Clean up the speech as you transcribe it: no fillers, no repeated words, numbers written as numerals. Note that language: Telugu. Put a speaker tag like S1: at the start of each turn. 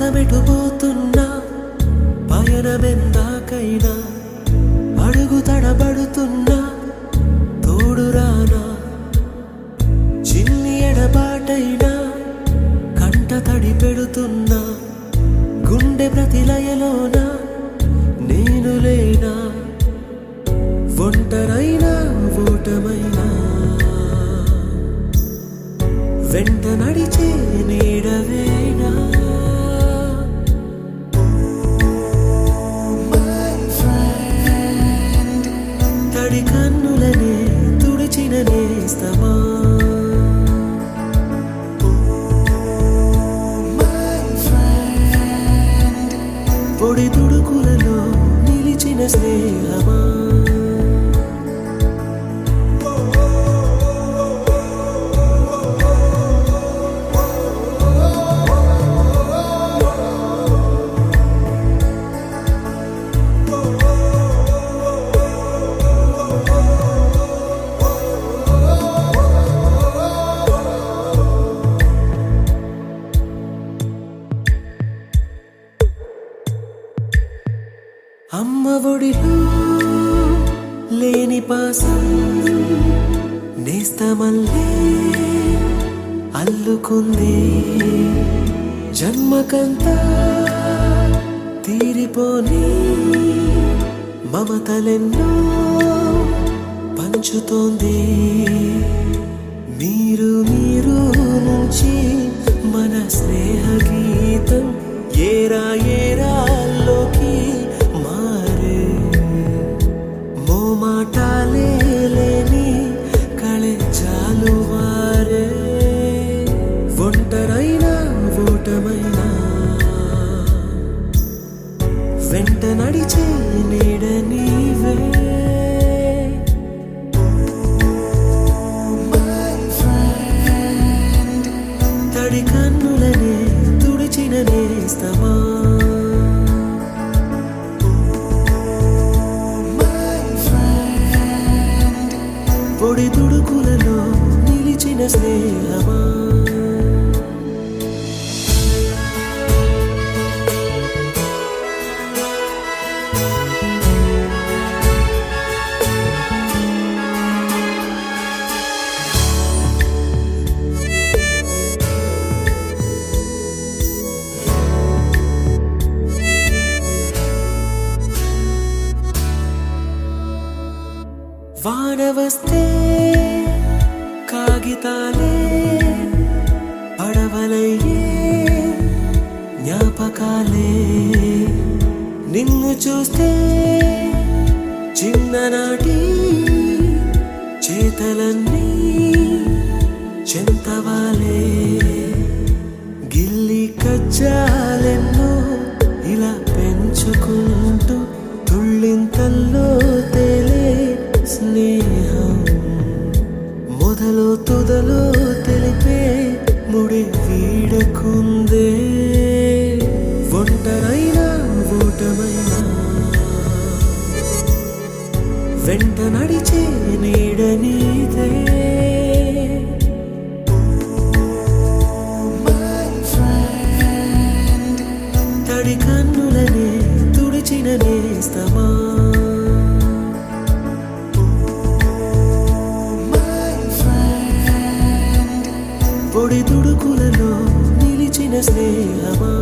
S1: పదమెటుపోతున్నా పయనమెందాకైనా అడుగు తడబడుతున్నా తోడురానా చిన్ని ఎడబాటైనా కంట తడి పెడుతున్నా గుండె ప్రతిలయలోన నేను లేనా ఒంటరైనా ఓటమైనా వెంట నడిచే నీడవేనా తడి కన్నులనే తుడిచిన నేస్తమా పొడి తుడుకులలో నిలిచిన స్నేహమా అమ్మ ఒడిలో లేని పాసం నేస్తమల్లే అల్లుకుంది జన్మకంతా తీరిపోని మమతలెన్నో పంచుతోంది మీరు మీరు నుంచి మన స్నేహ గీతం ఏరా ఏరాల్లోకి మాటాలే లేని కళెజాలు వారే ఒంటరైనా ఓటమైనా వెంట నడిచే నీడ నీవే తడి కన్నులనే తుడిచిన నేస్తమా పొడి తుడుకులలో నిలిచిన స్నేహమా వాన వస్తే కాగితాలే పడవలయ్యే జ్ఞాపకాలే నిన్ను చూస్తే చిన్ననాటి చేతలన్నీ చెంతవాలే గిల్లి కజ్జాలెన్నో ఇలా పెంచుకుంటూ తుళ్ళింతల్లో తేలే స్నేహం మొదలు తుదలో తెలిపే ముడి వీడకుందే ఒంటరైనా ఓటమైనా వెంట నడిచే నీడ నీదే తడి కన్నులనే తుడిచిన నేస్తమా పొడి తుడుకులలో నిలిచిన స్నేహమా